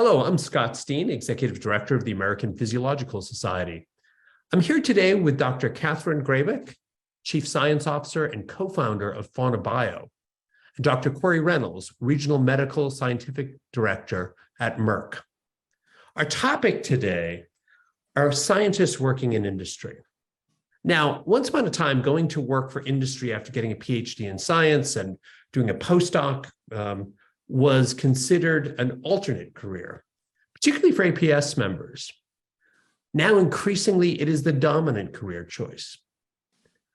Hello, I'm Scott Steen, Executive Director of the American Physiological Society. I'm here today with Dr. Catherine Gravick, Chief Science Officer and co-founder of Fauna Bio, and Dr. Corey Reynolds, Regional Medical Scientific Director at Merck. Our topic today are scientists working in industry. Now, once upon a time, going to work for industry after getting a PhD in science and doing a postdoc was considered an alternate career, particularly for APS members. Now, increasingly, it is the dominant career choice.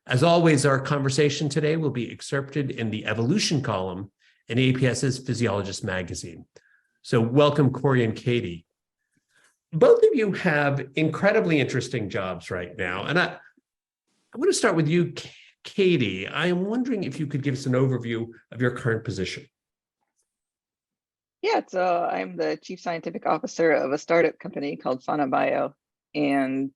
As always, our conversation today will be excerpted in the Evolution column in APS's Physiologist magazine. So welcome, Corey and Katie. Both of you have incredibly interesting jobs right now. And I want to start with you, Katie. I am wondering if you could give us an overview of your current position. Yeah, so I'm the Chief Scientific Officer of a startup company called Fauna Bio. And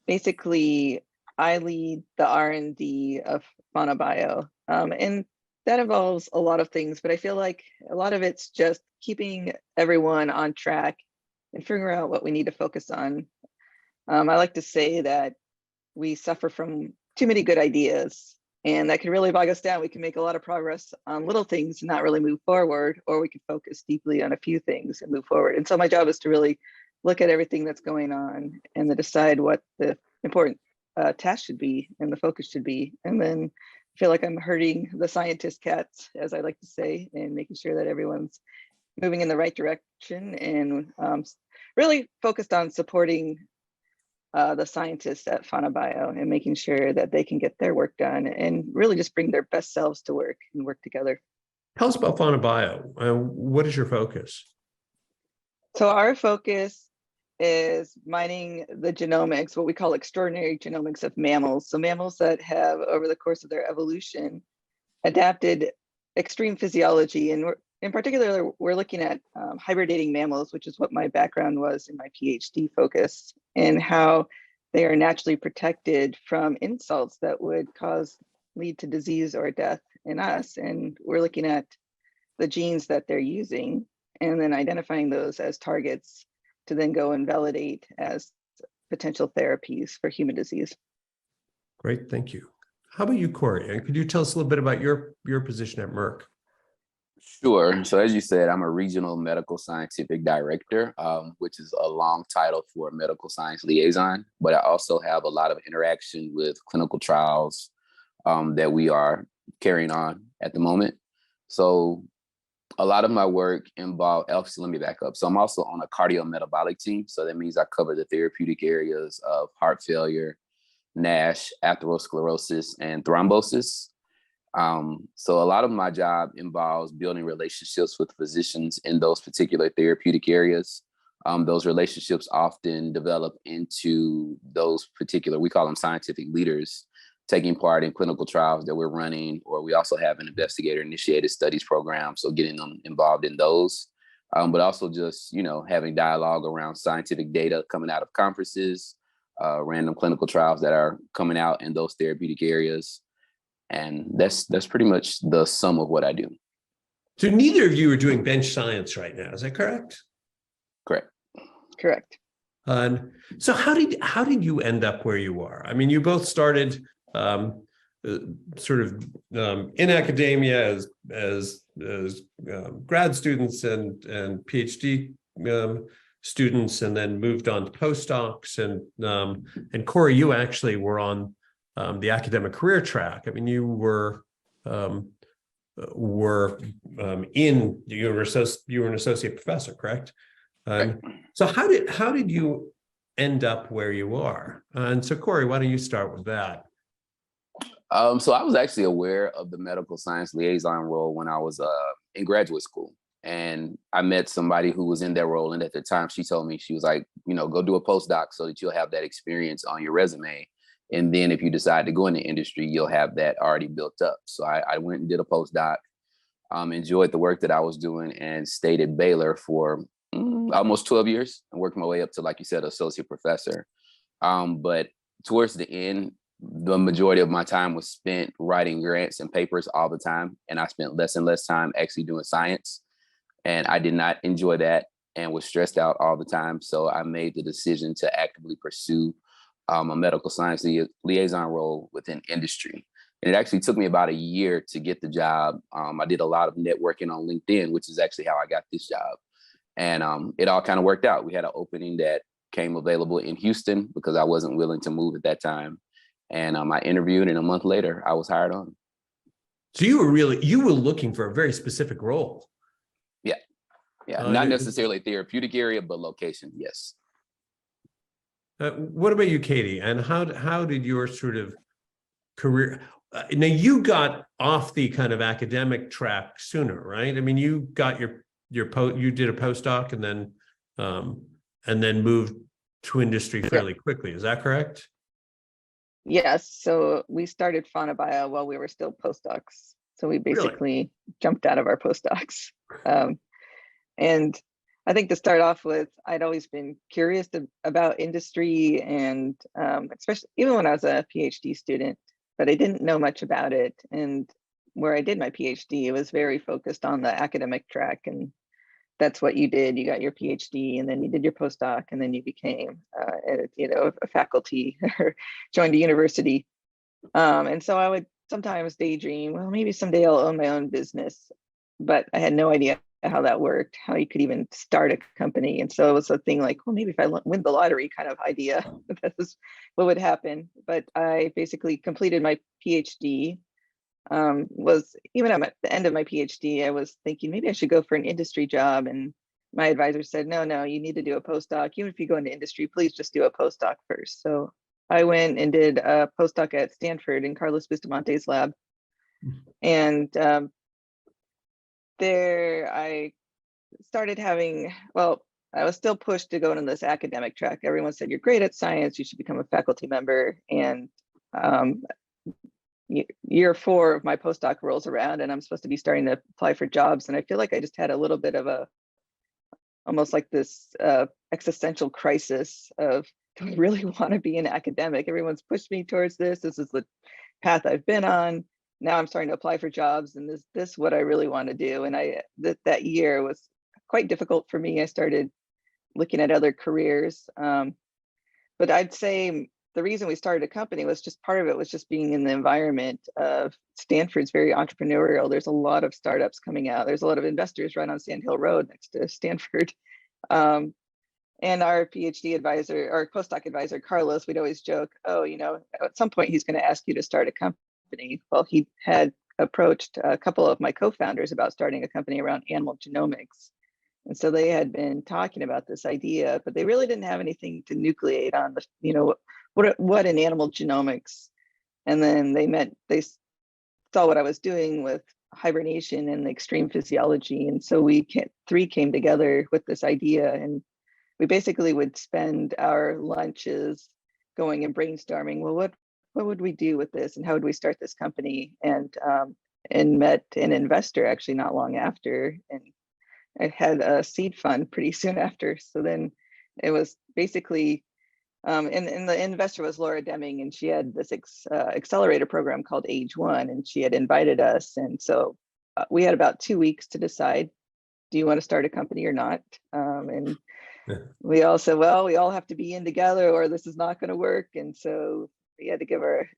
basically, I lead the R&D of Fauna Bio. And that involves a lot of things, but I feel like a lot of it's just keeping everyone on track and figuring out what we need to focus on. I like to say that we suffer from too many good ideas, and that can really bog us down. We can make a lot of progress on little things and not really move forward, or we can focus deeply on a few things and move forward. And so my job is to really look at everything that's going on and to decide what the important task should be and the focus should be. And then I feel like I'm herding the scientist cats, as I like to say, and making sure that everyone's moving in the right direction and really focused on supporting the scientists at Fauna Bio and making sure that they can get their work done and really just bring their best selves to work and work together. Tell us about Fauna Bio. What is your focus? So our focus is mining the genomics, what we call extraordinary genomics of mammals. So mammals that have, over the course of their evolution, adapted extreme physiology. And in particular, we're looking at hibernating mammals, which is what my background was in my PhD focus, and how they are naturally protected from insults that would lead to disease or death in us. And we're looking at the genes that they're using and then identifying those as targets to then go and validate as potential therapies for human disease. Great, thank you. How about you, Corey? And could you tell us a little bit about your position at Merck? Sure. So as you said, I'm a regional medical scientific director, which is a long title for a medical science liaison, but I also have a lot of interaction with clinical trials that we are carrying on at the moment. So a lot of my work involves, let me back up. So I'm also on a cardiometabolic team. So that means I cover the therapeutic areas of heart failure, NASH, atherosclerosis, and thrombosis. So a lot of my job involves building relationships with physicians in those particular therapeutic areas. Those relationships often develop into those particular, we call them scientific leaders, taking part in clinical trials that we're running, or we also have an investigator-initiated studies program, so getting them involved in those. But also just, having dialogue around scientific data coming out of conferences, random clinical trials that are coming out in those therapeutic areas. And that's pretty much the sum of what I do. So neither of you are doing bench science right now, is that correct? Correct. Correct. So how did you end up where you are? I mean, you both started sort of in academia as grad students and PhD students, and then moved on to postdocs. And Corey, you actually were on the academic career track. I mean, you were an associate professor, correct? So how did you end up where you are? And so, Corey, why don't you start with that? So I was actually aware of the medical science liaison role when I was in graduate school. And I met somebody who was in that role. And at the time, she told me, she was like, go do a postdoc so that you'll have that experience on your resume. And then if you decide to go in the industry, you'll have that already built up. So I went and did a postdoc, enjoyed the work that I was doing, and stayed at Baylor for almost 12 years and worked my way up to, like you said, associate professor. But towards the end, the majority of my time was spent writing grants and papers all the time. And I spent less and less time actually doing science. And I did not enjoy that. and was stressed out all the time. So I made the decision to actively pursue a medical science liaison role within industry. And it actually took me about a year to get the job. I did a lot of networking on LinkedIn, which is actually how I got this job. And it all kind of worked out. We had an opening that came available in Houston because I wasn't willing to move at that time. And I interviewed, and a month later, I was hired on. So you were looking for a very specific role. Yeah, not necessarily therapeutic area, but location, yes. What about you, Katie? And how did your sort of career? Now you got off the kind of academic track sooner, right? I mean, you got you did a postdoc and then moved to industry fairly quickly. Is that correct? Yes. So we started FaunaBio while we were still postdocs. So we basically jumped out of our postdocs. And I think to start off with, I'd always been curious about industry, and especially even when I was a PhD student, but I didn't know much about it. And where I did my PhD, it was very focused on the academic track, and that's what you did. You got your PhD, and then you did your postdoc, and then you became, a faculty or joined a university. And so I would sometimes daydream, well, maybe someday I'll own my own business, but I had no idea how that worked, how you could even start a company. And so it was a thing like, well, maybe if I win the lottery kind of idea, that is what would happen. But I basically completed my PhD. Was even at the end of my PhD, I was thinking maybe I should go for an industry job. And my advisor said, no, you need to do a postdoc. Even if you go into industry, please just do a postdoc first. So I went and did a postdoc at Stanford in Carlos Bustamante's lab. And there I started having, I was still pushed to go into this academic track. Everyone said, you're great at science, you should become a faculty member. And year 4 of my postdoc rolls around, and I'm supposed to be starting to apply for jobs. And I feel like I just had a little bit of almost like this existential crisis of, do I really want to be an academic? Everyone's pushed me towards this. This is the path I've been on. Now I'm starting to apply for jobs, and this what I really want to do. And that year was quite difficult for me. I started looking at other careers. But I'd say the reason we started a company was just part of it was just being in the environment of Stanford's very entrepreneurial. There's a lot of startups coming out. There's a lot of investors right on Sand Hill Road next to Stanford. And our PhD advisor, our postdoc advisor, Carlos, we'd always joke, at some point he's going to ask you to start a company. Well, he had approached a couple of my co-founders about starting a company around animal genomics. And so they had been talking about this idea, but they really didn't have anything to nucleate on what in animal genomics. And then they saw what I was doing with hibernation and extreme physiology. And so three came together with this idea, and we basically would spend our lunches going and brainstorming, well, what would we do with this, and how would we start this company? And met an investor actually not long after, and I had a seed fund pretty soon after. So then it was basically, and the investor was Laura Deming, and she had this accelerator program called Age One, and she had invited us. And so we had about 2 weeks to decide, do you want to start a company or not? And we all said, well, we all have to be in together or this is not going to work. And so we had to give our,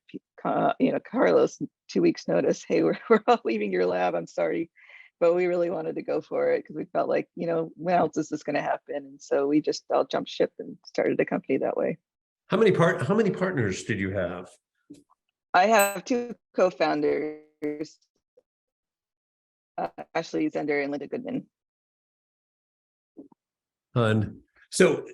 Carlos 2 weeks notice. Hey, we're all leaving your lab. I'm sorry, but we really wanted to go for it because we felt like, when else is this going to happen? And so we just all jumped ship and started a company that way. How many partners did you have? I have 2 co-founders, Ashley Zender and Linda Goodman. So,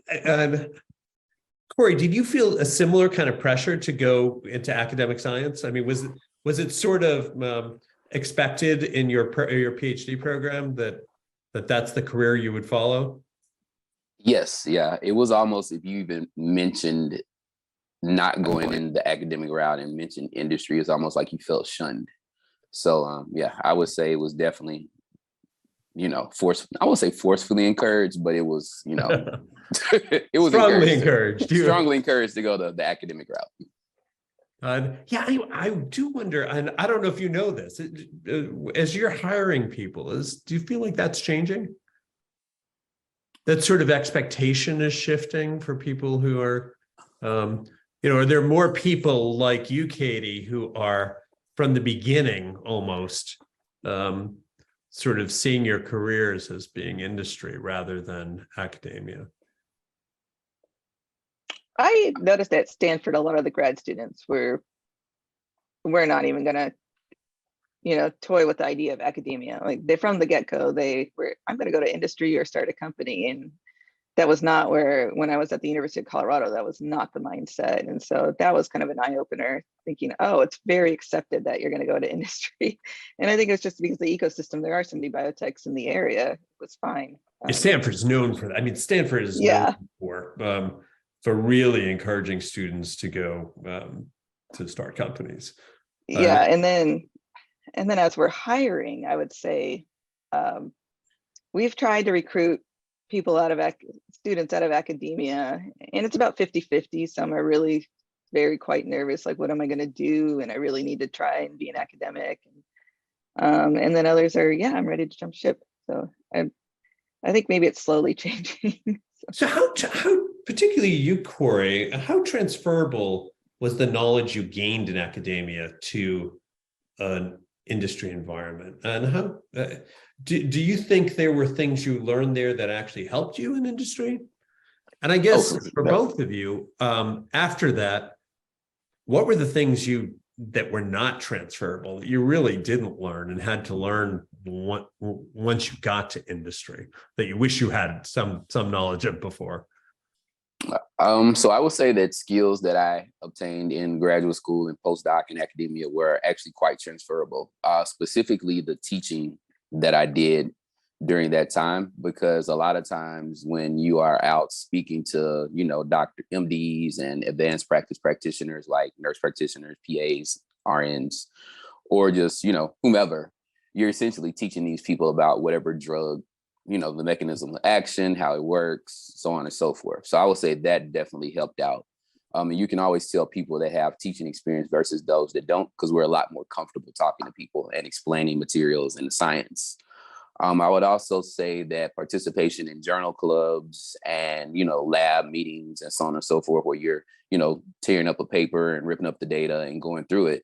Corey, did you feel a similar kind of pressure to go into academic science? I mean, was it sort of expected in your PhD program that's the career you would follow? Yes, yeah. It was almost, if you even mentioned not going in the academic route and mentioned industry, it's almost like you felt shunned. So yeah, I would say it was definitely, I would say forcefully encouraged, but it was, it was strongly encouraged to go the academic route. Yeah, I do wonder, and I don't know if you know this, as you're hiring people, do you feel like that's changing? that sort of expectation is shifting for people who are, are there more people like you, Katie, who are from the beginning almost sort of seeing your careers as being industry rather than academia? I noticed at Stanford, a lot of the grad students we're not even gonna, toy with the idea of academia. Like they're from the get-go, I'm gonna go to industry or start a company. And that was not when I was at the University of Colorado, that was not the mindset. And so that was kind of an eye-opener, thinking, oh, it's very accepted that you're gonna go to industry. And I think it's just because the ecosystem, there are so many biotechs in the area, it was fine. Stanford's known for that. I mean, Stanford is known for really encouraging students to go to start companies. Yeah, and then as we're hiring, I would say we've tried to recruit people students out of academia, and it's about 50-50. Some are really very quite nervous, like, what am I going to do? And I really need to try and be an academic. And then others are, yeah, I'm ready to jump ship. So I think maybe it's slowly changing. So how particularly you, Corey, how transferable was the knowledge you gained in academia to an industry environment? And how do you think there were things you learned there that actually helped you in industry? And I guess for both of you, after that, what were the things that were not transferable, that you really didn't learn and had to learn once you got to industry, that you wish you had some knowledge of before? So I would say that skills that I obtained in graduate school and postdoc and academia were actually quite transferable, specifically the teaching that I did during that time, because a lot of times when you are out speaking to, Dr. MDs and advanced practice practitioners like nurse practitioners, PAs, RNs, or just, whomever, you're essentially teaching these people about whatever drug, the mechanism of action, how it works, so on and so forth. So I would say that definitely helped out. And you can always tell people that have teaching experience versus those that don't, because we're a lot more comfortable talking to people and explaining materials and the science. I would also say that participation in journal clubs and, lab meetings and so on and so forth, where you're, tearing up a paper and ripping up the data and going through it,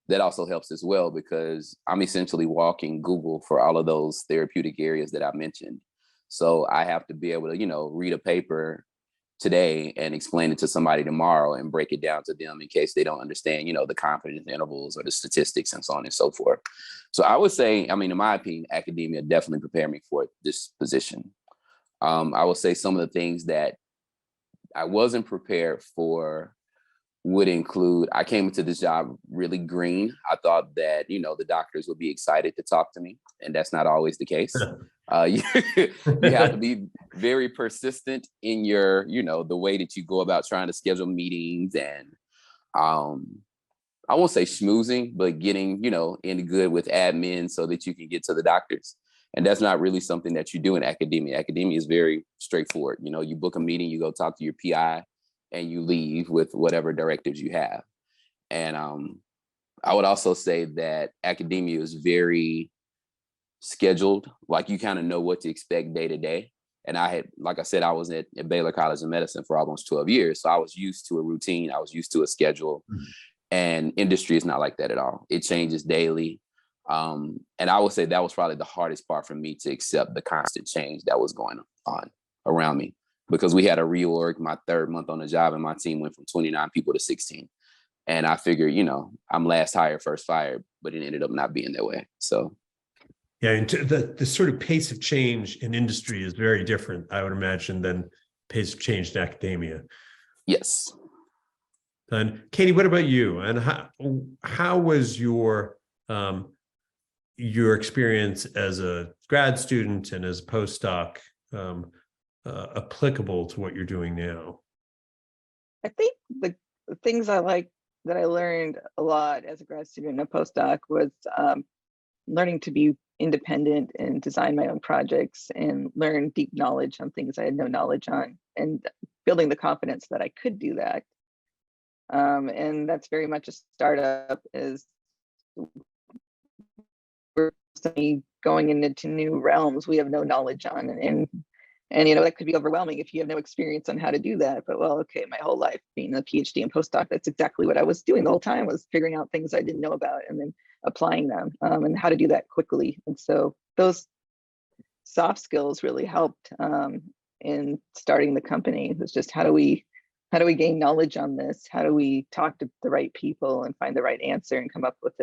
that also helps as well, because I'm essentially walking Google for all of those therapeutic areas that I mentioned. So I have to be able to, read a paper today and explain it to somebody tomorrow and break it down to them in case they don't understand, the confidence intervals or the statistics and so on and so forth. So I would say, in my opinion, academia definitely prepared me for this position. I would say some of the things that I wasn't prepared for would include, I came into this job really green. I thought that, the doctors would be excited to talk to me, and that's not always the case. You have to be very persistent in your, the way that you go about trying to schedule meetings and, I won't say schmoozing, but getting, in good with admin so that you can get to the doctors. And that's not really something that you do in academia. Academia is very straightforward. You book a meeting, you go talk to your PI, and you leave with whatever directives you have. And I would also say that academia is very scheduled. Like, you kind of know what to expect day to day. And like I said, I was at Baylor College of Medicine for almost 12 years. So I was used to a routine. I was used to a schedule. Mm-hmm. And industry is not like that at all. It changes daily. And I would say that was probably the hardest part for me to accept, the constant change that was going on around me, because we had a reorg my third month on the job and my team went from 29 people to 16. And I figured, I'm last hired, first fired, but it ended up not being that way. So. Yeah, and the sort of pace of change in industry is very different, I would imagine, than pace of change in academia. Yes. And Katie, what about you? And how was your experience as a grad student and as a postdoc applicable to what you're doing now? I think the things I like that I learned a lot as a grad student and a postdoc was learning to be independent and design my own projects and learn deep knowledge on things I had no knowledge on, and building the confidence that I could do that. And that's very much a startup, is we're going into new realms we have no knowledge on. And, you know, that could be overwhelming if you have no experience on how to do that. But well, okay, my whole life being a PhD and postdoc, that's exactly what I was doing the whole time, was figuring out things I didn't know about and then applying them, and how to do that quickly. And so those soft skills really helped in starting the company. It was just how do we gain knowledge on this? How do we talk to the right people and find the right answer and come up with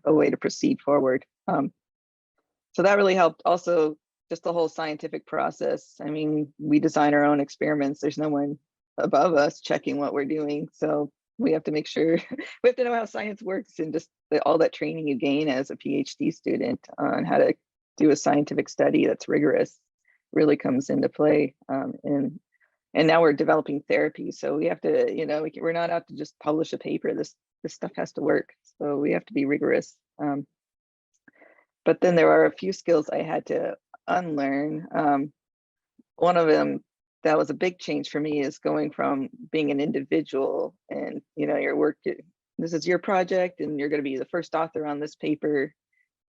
a way to proceed forward? So that really helped. Also, just the whole scientific process. I mean, we design our own experiments. There's no one above us checking what we're doing. So we have to make sure, we have to know how science works, and just all that training you gain as a PhD student on how to do a scientific study that's rigorous really comes into play. And now we're developing therapy. So we have to, you know, we're not out to just publish a paper. This stuff has to work. So we have to be rigorous. But then there are a few skills I had to unlearn. One of them that was a big change for me is going from being an individual and, you know, your work, this is your project and you're going to be the first author on this paper.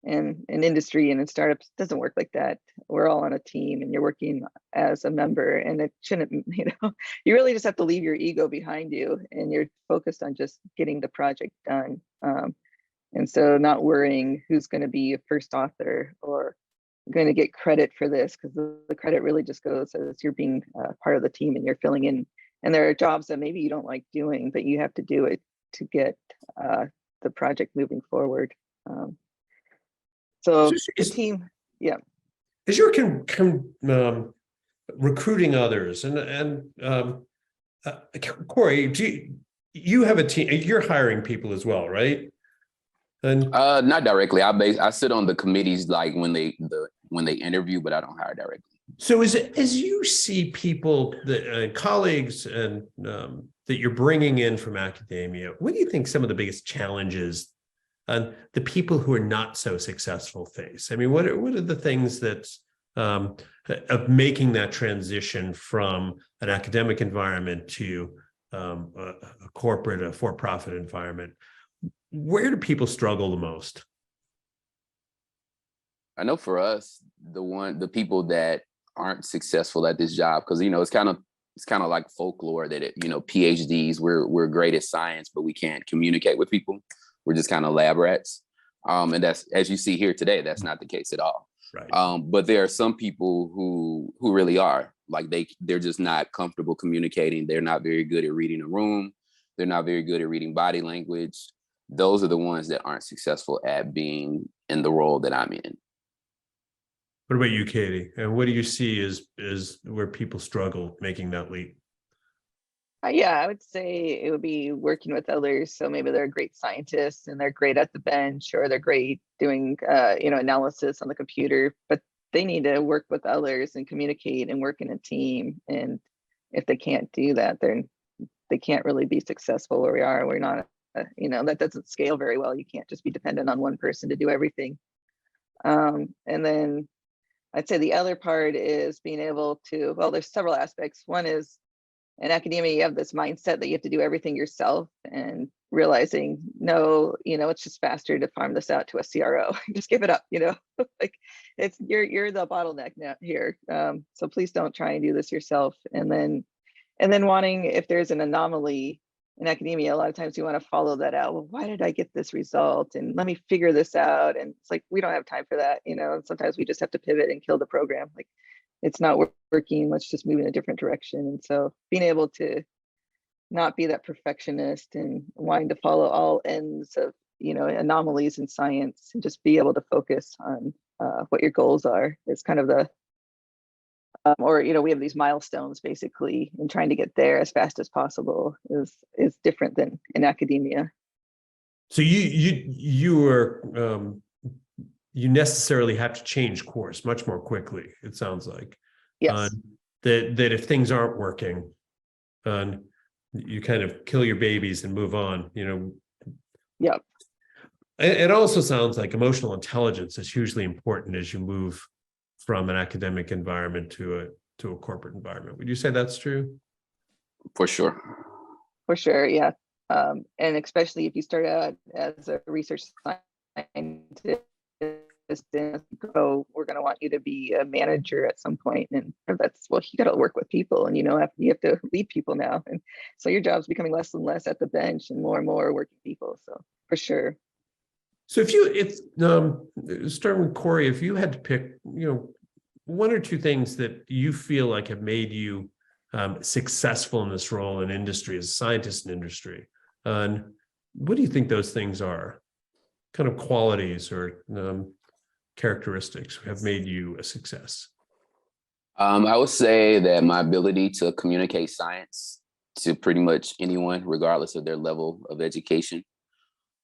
And in industry and in startups, it doesn't work like that. We're all on a team and you're working as a member, and it shouldn't, you know, you really just have to leave your ego behind you and you're focused on just getting the project done. And so not worrying who's going to be a first author or going to get credit for this, because the credit really just goes as you're being part of the team and you're filling in. And there are jobs that maybe you don't like doing, but you have to do it to get the project moving forward. So the team, yeah. As you're recruiting others, Corey, you have a team? You're hiring people as well, right? And not directly. I sit on the committees, like when they interview, but I don't hire directly. So as you see people, colleagues and that you're bringing in from academia, what do you think some of the biggest challenges the people who are not so successful face? I mean, what are the things that of making that transition from an academic environment to a corporate, a for-profit environment? Where do people struggle the most? I know for us, the people that aren't successful at this job, because, you know, it's kind of like folklore that PhDs, we're great at science, but we can't communicate with people. We're just kind of lab rats. And that's, as you see here today, that's not the case at all. Right. But there are some people who really are, like they're just not comfortable communicating. They're not very good at reading a room. They're not very good at reading body language. Those are the ones that aren't successful at being in the role that I'm in. What about you, Katie? And what do you see is where people struggle making that leap? Yeah, I would say it would be working with others. So maybe they're great scientists and they're great at the bench, or they're great doing, analysis on the computer, but they need to work with others and communicate and work in a team. And if they can't do that, then they can't really be successful where we are. We're not, that doesn't scale very well. You can't just be dependent on one person to do everything. And then I'd say the other part is being able to, well, there's several aspects. One is, in academia, you have this mindset that you have to do everything yourself, and realizing, no, it's just faster to farm this out to a CRO. Just give it up, like it's you're the bottleneck now here. So please don't try and do this yourself. And then wanting, if there's an anomaly in academia, a lot of times you want to follow that out. Well, why did I get this result? And let me figure this out. And it's like, we don't have time for that, and sometimes we just have to pivot and kill the program. Like, it's not working, let's just move in a different direction. And so being able to not be that perfectionist and wanting to follow all ends of, anomalies in science, and just be able to focus on what your goals are is kind of the, we have these milestones basically, and trying to get there as fast as possible is different than in academia. So you necessarily have to change course much more quickly, it sounds like. Yes. That if things aren't working, you kind of kill your babies and move on, Yep. It also sounds like emotional intelligence is hugely important as you move from an academic environment to a corporate environment. Would you say that's true? For sure. For sure, yeah. And especially if you start out as a research scientist, go we're going to want you to be a manager at some point. And that's, well, you got to work with people, and, you know, you have to lead people now. And so your job's becoming less and less at the bench and more working people. So for sure. So starting with Corey, if you had to pick, you know, one or two things that you feel like have made you successful in this role in industry as a scientist in industry, and what do you think those things are? Kind of qualities or characteristics have made you a success? I would say that my ability to communicate science to pretty much anyone, regardless of their level of education.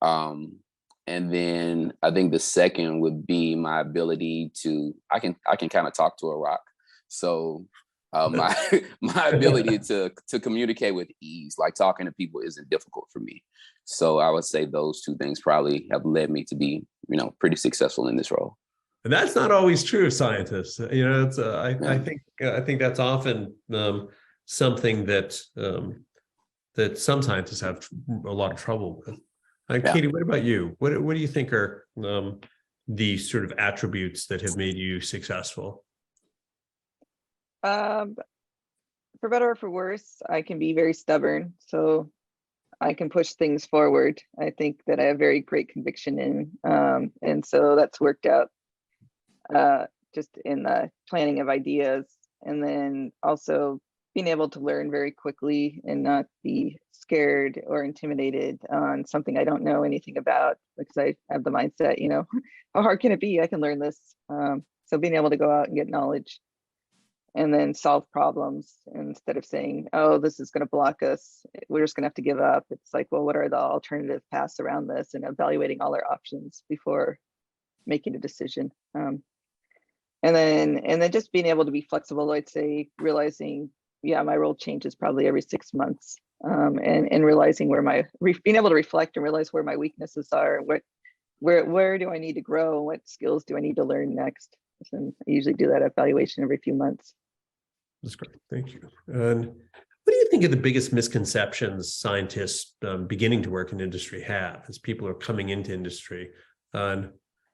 And then I think the second would be my ability to, I can kind of talk to a rock. So my ability to communicate with ease, like talking to people isn't difficult for me. So I would say those two things probably have led me to be, you know, pretty successful in this role. And that's not always true of scientists. You know, it's I think that's often something that that some scientists have a lot of trouble with. Katie, what about you? What do you think are the sort of attributes that have made you successful? For better or for worse, I can be very stubborn. So I can push things forward. I think that I have very great conviction in, and so that's worked out just in the planning of ideas, and then also being able to learn very quickly and not be scared or intimidated on something I don't know anything about, because I have the mindset, you know, how hard can it be? I can learn this. So being able to go out and get knowledge and then solve problems instead of saying, oh, this is going to block us, we're just going to have to give up. It's like, well, what are the alternative paths around this, and evaluating all our options before making a decision. And then just being able to be flexible, I'd say, realizing, yeah, my role changes probably every 6 months, and realizing where being able to reflect and realize where my weaknesses are, where do I need to grow, what skills do I need to learn next. And I usually do that evaluation every few months. That's great, thank you. And what do you think are the biggest misconceptions scientists beginning to work in industry have as people are coming into industry? And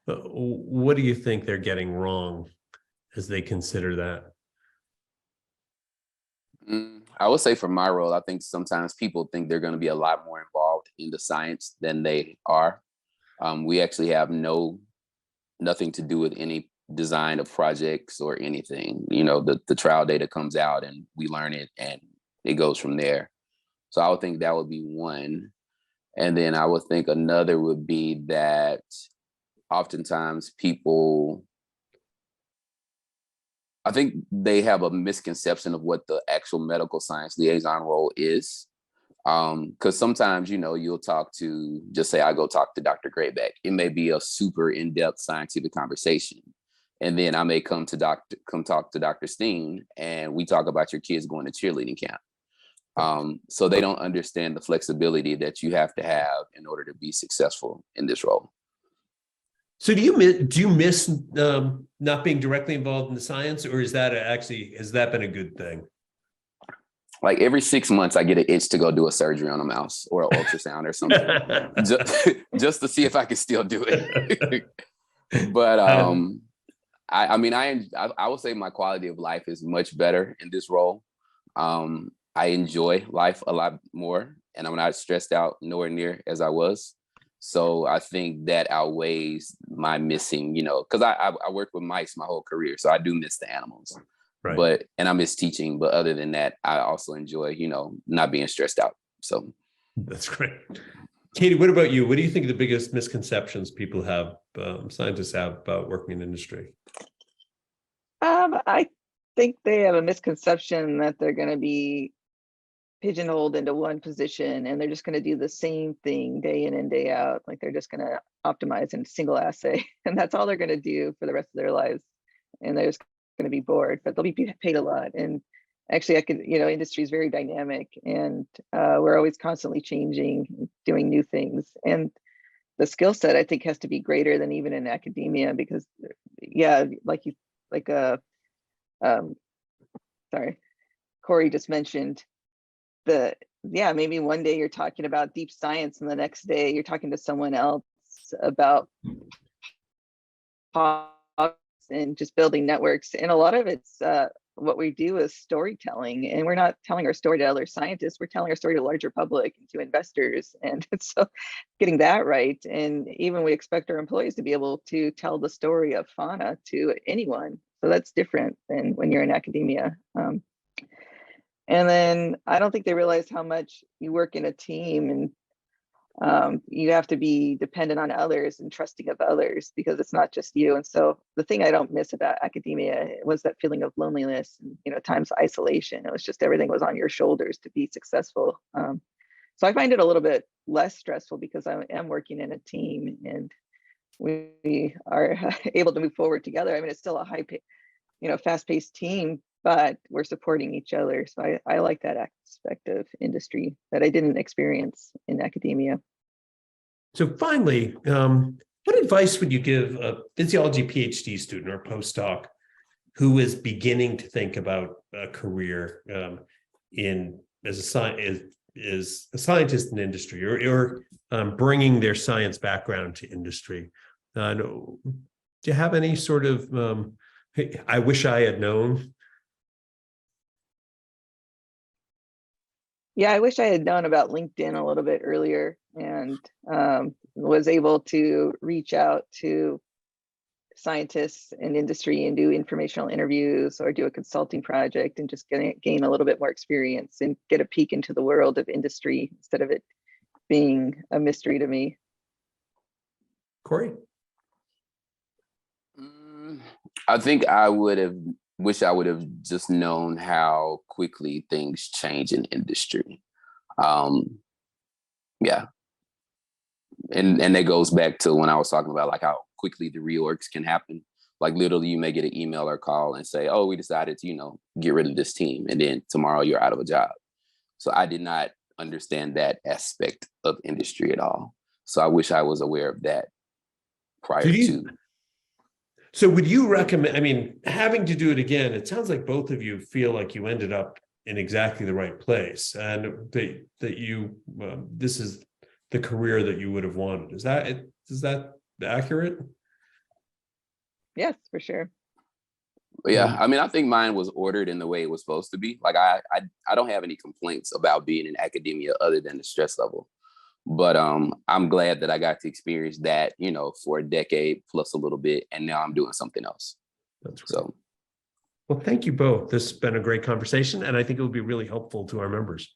what do you think they're getting wrong as they consider that? I would say for my role, I think sometimes people think they're going to be a lot more involved in the science than they are. We actually have nothing to do with any design of projects or anything. You know, the trial data comes out and we learn it and it goes from there. So I would think that would be one. And then I would think another would be that oftentimes people, I think they have a misconception of what the actual medical science liaison role is. Because sometimes, you know, you'll talk to, just say I go talk to Dr. Graybeck. It may be a super in-depth scientific conversation. And then I may come talk to Dr. Steen, and we talk about your kids going to cheerleading camp. So they don't understand the flexibility that you have to have in order to be successful in this role. So do you miss not being directly involved in the science, or has that been a good thing? Like every 6 months, I get an itch to go do a surgery on a mouse or an ultrasound or something, just to see if I can still do it. But I mean, I would say my quality of life is much better in this role. I enjoy life a lot more, and I'm not stressed out nowhere near as I was. So I think that outweighs my missing, you know, because I worked with mice my whole career, so I do miss the animals. Right. And I miss teaching, but other than that, I also enjoy, you know, not being stressed out. So that's great. Katie, what about you? What do you think are the biggest misconceptions people have, scientists have about working in industry? I think they have a misconception that they're going to be pigeonholed into one position and they're just going to do the same thing day in and day out. Like they're just going to optimize in a single assay, and that's all they're going to do for the rest of their lives. And they're just going to be bored, but they'll be paid a lot. And actually, industry is very dynamic, and we're always constantly changing, doing new things. And the skill set, I think, has to be greater than even in academia, because Corey just mentioned maybe one day you're talking about deep science and the next day you're talking to someone else about and just building networks. And a lot of it's what we do is storytelling, and we're not telling our story to other scientists, we're telling our story to the larger public and to investors. And so getting that right. And even we expect our employees to be able to tell the story of fauna to anyone. So that's different than when you're in academia. And then I don't think they realize how much you work in a team, and you have to be dependent on others and trusting of others, because it's not just you. And so the thing I don't miss about academia was that feeling of loneliness and, times isolation. It was just everything was on your shoulders to be successful. So I find it a little bit less stressful because I am working in a team, and we are able to move forward together. I mean, it's still a fast-paced team, but we're supporting each other. So I like that aspect of industry that I didn't experience in academia. So finally, what advice would you give a physiology PhD student or postdoc who is beginning to think about a career as a scientist in industry, or bringing their science background to industry? Do you have any sort of, I wish I had known? Yeah, I wish I had known about LinkedIn a little bit earlier, and was able to reach out to scientists in industry and do informational interviews or do a consulting project and just gain a little bit more experience and get a peek into the world of industry instead of it being a mystery to me. Corey? I think I would have just known how quickly things change in industry. Yeah. And that goes back to when I was talking about like how quickly the reorgs can happen. Like literally you may get an email or call and say, oh, we decided to, get rid of this team. And then tomorrow you're out of a job. So I did not understand that aspect of industry at all. So I wish I was aware of that prior to. So would you recommend, having to do it again, it sounds like both of you feel like you ended up in exactly the right place, and that you, this is the career that you would have wanted. Is that accurate? Yes, for sure. Yeah, I mean, I think mine was ordered in the way it was supposed to be. Like I don't have any complaints about being in academia other than the stress level. But I'm glad that I got to experience that, for a decade plus a little bit, and now I'm doing something else. That's great. So, well, thank you both. This has been a great conversation, and I think it will be really helpful to our members.